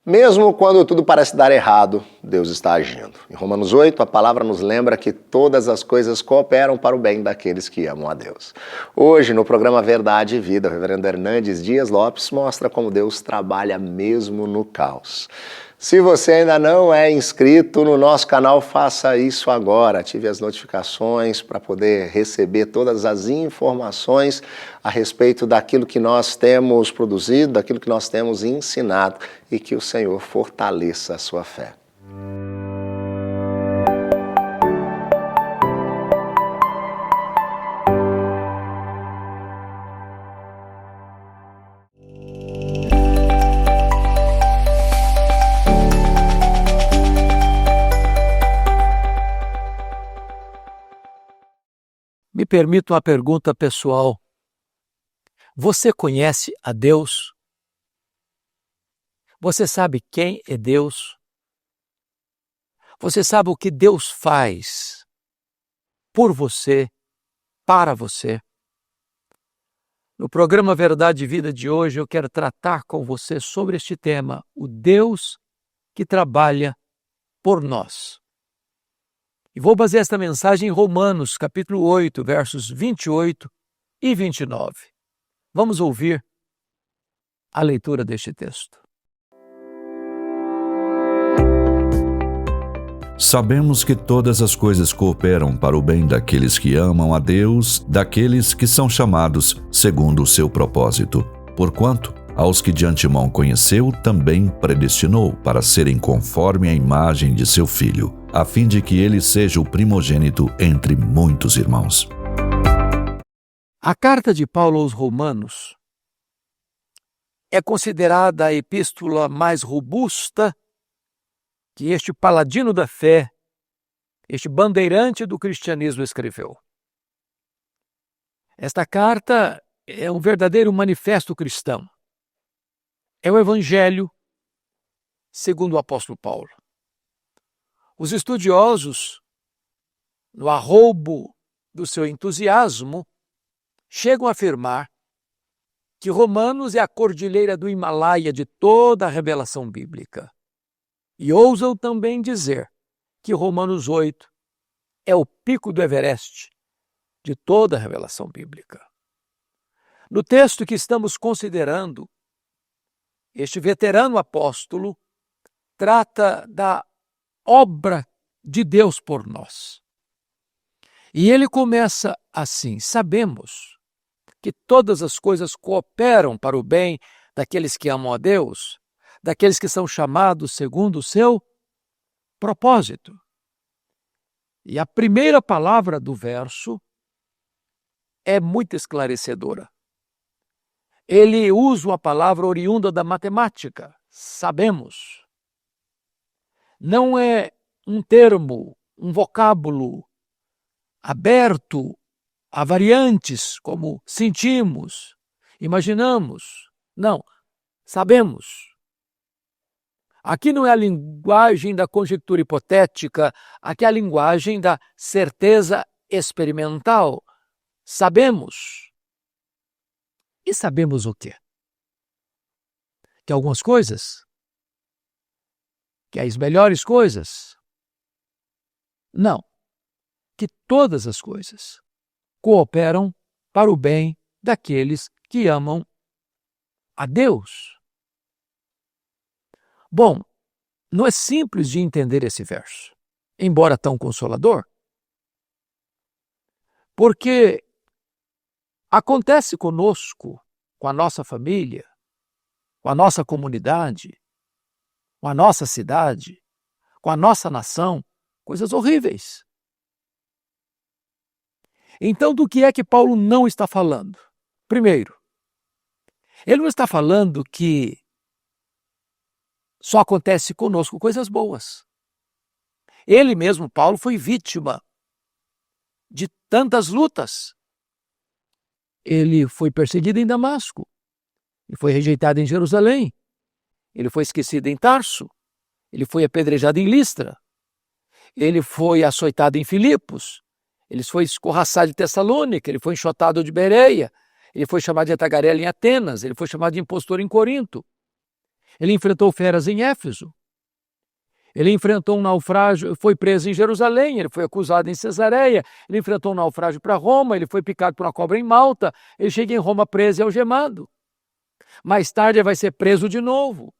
Mesmo quando tudo parece dar errado, Deus está agindo. Em Romanos 8, a palavra nos lembra que todas as coisas cooperam para o bem daqueles que amam a Deus. Hoje, no programa Verdade e Vida, o reverendo Hernandes Dias Lopes mostra como Deus trabalha mesmo no caos. Se você ainda não é inscrito no nosso canal, faça isso agora. Ative as notificações para poder receber todas as informações a respeito daquilo que nós temos produzido, daquilo que nós temos ensinado e que o Senhor fortaleça a sua fé. Me permita uma pergunta pessoal. Você conhece a Deus? Você sabe quem é Deus? Você sabe o que Deus faz por você, para você? No programa Verdade e Vida de hoje, eu quero tratar com você sobre este tema, o Deus que trabalha por nós. E vou basear esta mensagem em Romanos, capítulo 8, versos 28 e 29. Vamos ouvir a leitura deste texto. Sabemos que todas as coisas cooperam para o bem daqueles que amam a Deus, daqueles que são chamados segundo o seu propósito. Porquanto, aos que de antemão conheceu, também predestinou para serem conforme a imagem de seu Filho, a fim de que ele seja o primogênito entre muitos irmãos. A carta de Paulo aos Romanos é considerada a epístola mais robusta que este paladino da fé, este bandeirante do cristianismo escreveu. Esta carta é um verdadeiro manifesto cristão. É o Evangelho segundo o apóstolo Paulo. Os estudiosos, no arroubo do seu entusiasmo, chegam a afirmar que Romanos é a cordilheira do Himalaia de toda a revelação bíblica. E ousam também dizer que Romanos 8 é o pico do Everest de toda a revelação bíblica. No texto que estamos considerando, este veterano apóstolo trata da obra de Deus por nós. E ele começa assim: sabemos que todas as coisas cooperam para o bem daqueles que amam a Deus, daqueles que são chamados segundo o seu propósito. E a primeira palavra do verso é muito esclarecedora. Ele usa uma palavra oriunda da matemática, sabemos. Não é um termo, um vocábulo aberto a variantes, como sentimos, imaginamos. Não, sabemos. Aqui não é a linguagem da conjectura hipotética, aqui é a linguagem da certeza experimental. Sabemos. E sabemos o quê? Que algumas coisas, que as melhores coisas, não, que todas as coisas cooperam para o bem daqueles que amam a Deus. Bom, não é simples de entender esse verso, embora tão consolador, porque acontece conosco, com a nossa família, com a nossa comunidade, com a nossa cidade, com a nossa nação, coisas horríveis. Então, do que é que Paulo não está falando? Primeiro, ele não está falando que só acontece conosco coisas boas. Ele mesmo, Paulo, foi vítima de tantas lutas. Ele foi perseguido em Damasco, ele foi rejeitado em Jerusalém, ele foi esquecido em Tarso, ele foi apedrejado em Listra, ele foi açoitado em Filipos, ele foi escorraçado de Tessalônica, ele foi enxotado de Bereia, ele foi chamado de tagarela em Atenas, ele foi chamado de impostor em Corinto. Ele enfrentou feras em Éfeso. Ele enfrentou um naufrágio, foi preso em Jerusalém, ele foi acusado em Cesareia, ele enfrentou um naufrágio para Roma, ele foi picado por uma cobra em Malta, ele chega em Roma preso e algemado. Mais tarde ele vai ser preso de novo,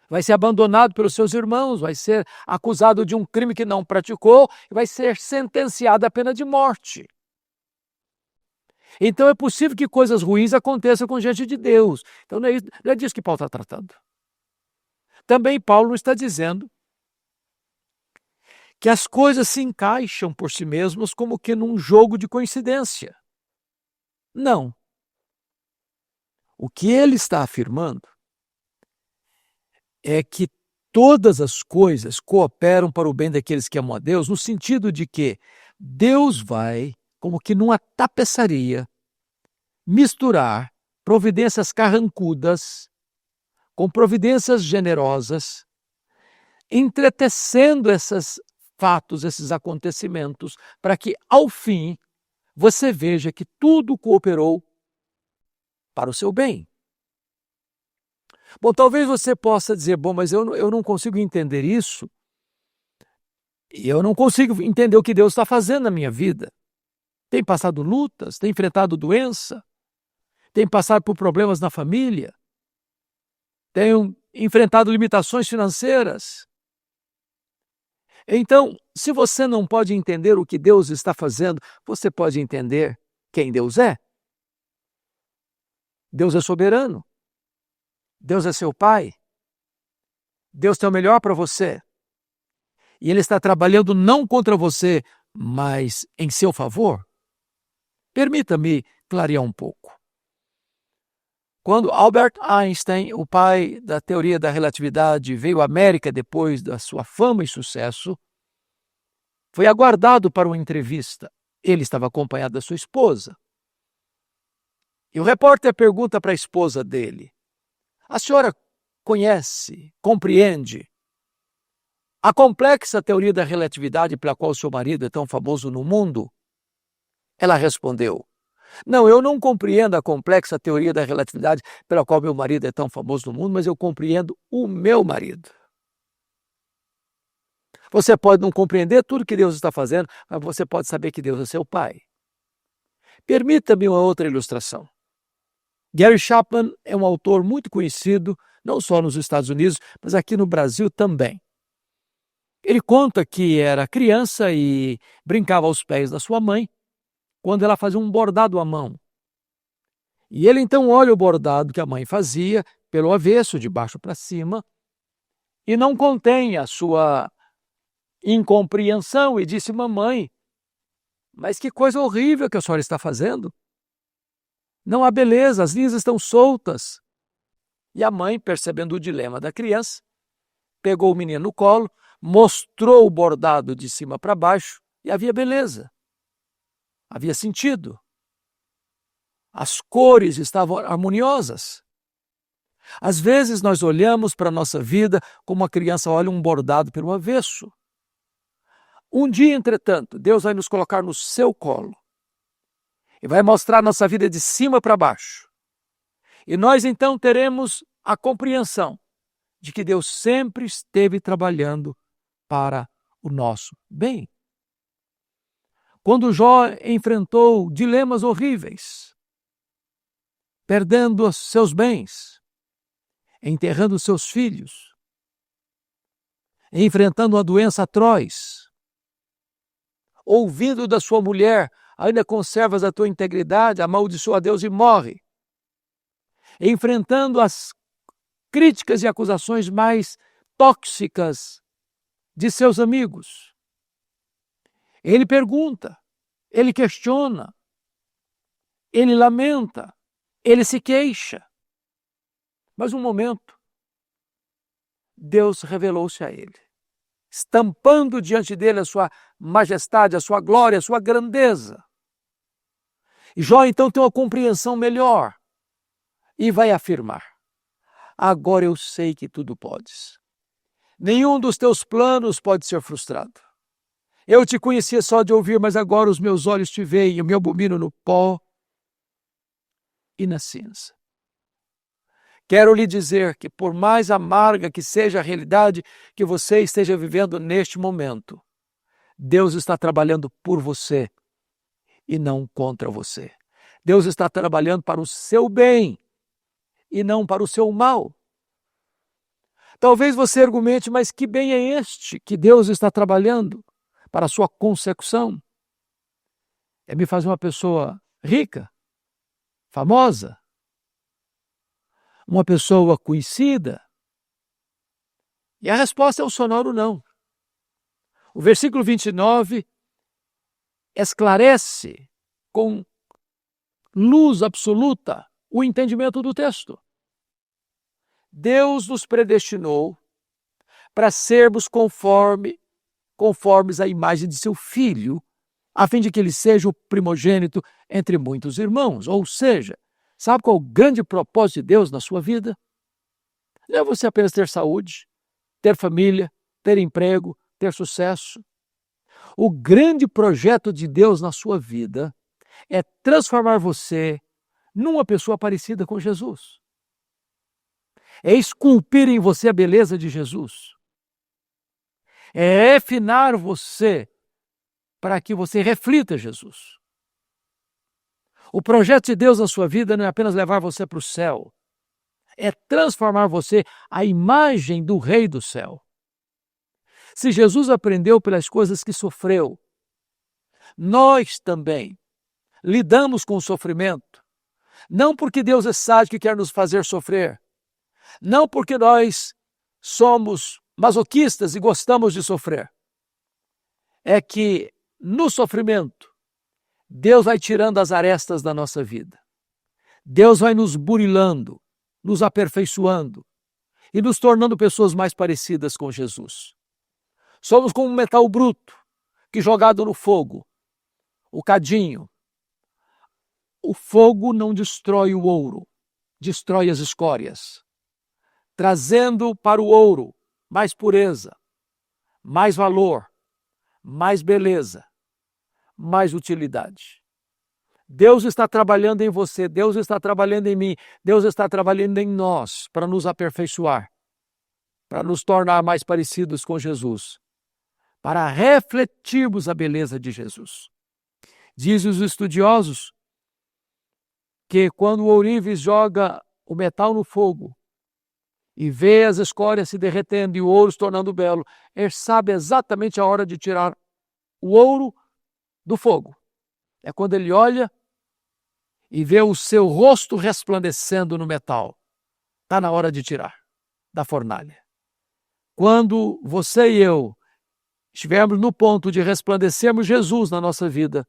vai ser abandonado pelos seus irmãos, vai ser acusado de um crime que não praticou e vai ser sentenciado à pena de morte. Então é possível que coisas ruins aconteçam com gente de Deus. Então não é disso que Paulo está tratando. Também Paulo não está dizendo que as coisas se encaixam por si mesmas como que num jogo de coincidência. Não. O que ele está afirmando é que todas as coisas cooperam para o bem daqueles que amam a Deus, no sentido de que Deus vai, como que numa tapeçaria, misturar providências carrancudas com providências generosas, entretecendo esses fatos, esses acontecimentos, para que, ao fim, você veja que tudo cooperou para o seu bem. Bom, talvez você possa dizer, bom, mas eu não consigo entender isso, e eu não consigo entender o que Deus está fazendo na minha vida. Tem passado lutas, tem enfrentado doença, tem passado por problemas na família, tem enfrentado limitações financeiras. Então, se você não pode entender o que Deus está fazendo, você pode entender quem Deus é. Deus é soberano. Deus é seu Pai. Deus tem o melhor para você. E Ele está trabalhando não contra você, mas em seu favor. Permita-me clarear um pouco. Quando Albert Einstein, o pai da teoria da relatividade, veio à América depois da sua fama e sucesso, foi aguardado para uma entrevista. Ele estava acompanhado da sua esposa. E o repórter pergunta para a esposa dele: a senhora conhece, compreende a complexa teoria da relatividade pela qual seu marido é tão famoso no mundo? Ela respondeu: não, eu não compreendo a complexa teoria da relatividade pela qual meu marido é tão famoso no mundo, mas eu compreendo o meu marido. Você pode não compreender tudo que Deus está fazendo, mas você pode saber que Deus é seu Pai. Permita-me uma outra ilustração. Gary Chapman é um autor muito conhecido, não só nos Estados Unidos, mas aqui no Brasil também. Ele conta que era criança e brincava aos pés da sua mãe, quando ela fazia um bordado à mão. E ele então olha o bordado que a mãe fazia, pelo avesso, de baixo para cima, e não contém a sua incompreensão e disse: mamãe, mas que coisa horrível que a senhora está fazendo. Não há beleza, as linhas estão soltas. E a mãe, percebendo o dilema da criança, pegou o menino no colo, mostrou o bordado de cima para baixo e havia beleza. Havia sentido. As cores estavam harmoniosas. Às vezes nós olhamos para a nossa vida como uma criança olha um bordado pelo avesso. Um dia, entretanto, Deus vai nos colocar no seu colo e vai mostrar nossa vida de cima para baixo. E nós então teremos a compreensão de que Deus sempre esteve trabalhando para o nosso bem. Quando Jó enfrentou dilemas horríveis, perdendo os seus bens, enterrando seus filhos, enfrentando uma doença atroz, ouvindo da sua mulher: ainda conservas a tua integridade, amaldiçoa a Deus e morre, enfrentando as críticas e acusações mais tóxicas de seus amigos. Ele pergunta, ele questiona, ele lamenta, ele se queixa. Mas um momento, Deus revelou-se a ele, estampando diante dele a sua majestade, a sua glória, a sua grandeza. E Jó então tem uma compreensão melhor e vai afirmar: agora eu sei que tudo podes. Nenhum dos teus planos pode ser frustrado. Eu te conhecia só de ouvir, mas agora os meus olhos te veem, eu me abomino no pó e na cinza. Quero lhe dizer que, por mais amarga que seja a realidade que você esteja vivendo neste momento, Deus está trabalhando por você e não contra você. Deus está trabalhando para o seu bem e não para o seu mal. Talvez você argumente, mas que bem é este que Deus está trabalhando para a sua consecução? É me fazer uma pessoa rica, famosa, uma pessoa conhecida? E a resposta é um sonoro não. O versículo 29 esclarece com luz absoluta o entendimento do texto. Deus nos predestinou para sermos conformes à imagem de seu Filho, a fim de que ele seja o primogênito entre muitos irmãos. Ou seja, sabe qual é o grande propósito de Deus na sua vida? Não é você apenas ter saúde, ter família, ter emprego, ter sucesso. O grande projeto de Deus na sua vida é transformar você numa pessoa parecida com Jesus. É esculpir em você a beleza de Jesus. É refinar você para que você reflita Jesus. O projeto de Deus na sua vida não é apenas levar você para o céu, é transformar você à imagem do Rei do céu. Se Jesus aprendeu pelas coisas que sofreu, nós também lidamos com o sofrimento, não porque Deus é sádico e quer nos fazer sofrer, não porque nós somos masoquistas e gostamos de sofrer. É que no sofrimento, Deus vai tirando as arestas da nossa vida. Deus vai nos burilando, nos aperfeiçoando e nos tornando pessoas mais parecidas com Jesus. Somos como um metal bruto que jogado no fogo, o cadinho. O fogo não destrói o ouro, destrói as escórias, trazendo para o ouro mais pureza, mais valor, mais beleza, mais utilidade. Deus está trabalhando em você, Deus está trabalhando em mim, Deus está trabalhando em nós para nos aperfeiçoar, para nos tornar mais parecidos com Jesus, para refletirmos a beleza de Jesus. Dizem os estudiosos que quando o ourives joga o metal no fogo e vê as escórias se derretendo e o ouro se tornando belo, ele sabe exatamente a hora de tirar o ouro do fogo. É quando ele olha e vê o seu rosto resplandecendo no metal. Está na hora de tirar da fornalha. Quando você e eu estivermos no ponto de resplandecermos Jesus na nossa vida,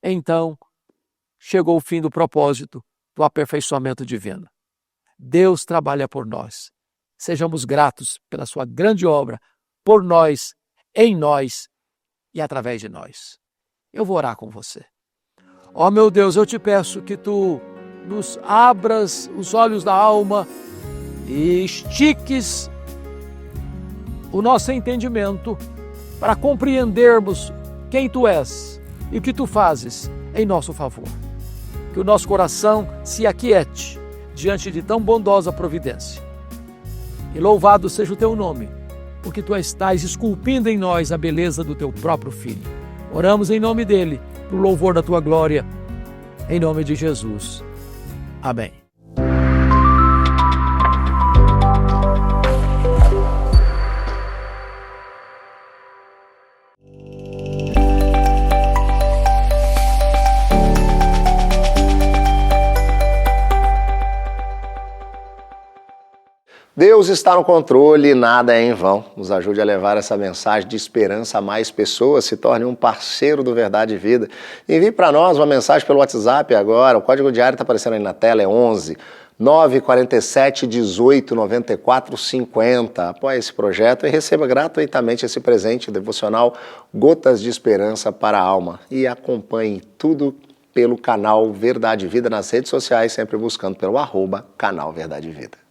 então chegou o fim do propósito do aperfeiçoamento divino. Deus trabalha por nós. Sejamos gratos pela sua grande obra, por nós, em nós e através de nós. Eu vou orar com você. Ó meu Deus, eu te peço que tu nos abras os olhos da alma e estiques o nosso entendimento para compreendermos quem tu és e o que tu fazes em nosso favor. Que o nosso coração se aquiete diante de tão bondosa providência. E louvado seja o teu nome, porque tu estás esculpindo em nós a beleza do teu próprio Filho. Oramos em nome dele, para o louvor da tua glória, em nome de Jesus. Amém. Deus está no controle e nada é em vão. Nos ajude a levar essa mensagem de esperança a mais pessoas, se torne um parceiro do Verdade e Vida. Envie para nós uma mensagem pelo WhatsApp agora, o código diário está aparecendo aí na tela, é 11 947 18 94 50. Apoie esse projeto e receba gratuitamente esse presente devocional Gotas de Esperança para a Alma. E acompanhe tudo pelo canal Verdade e Vida nas redes sociais, sempre buscando pelo @canal Verdade e Vida.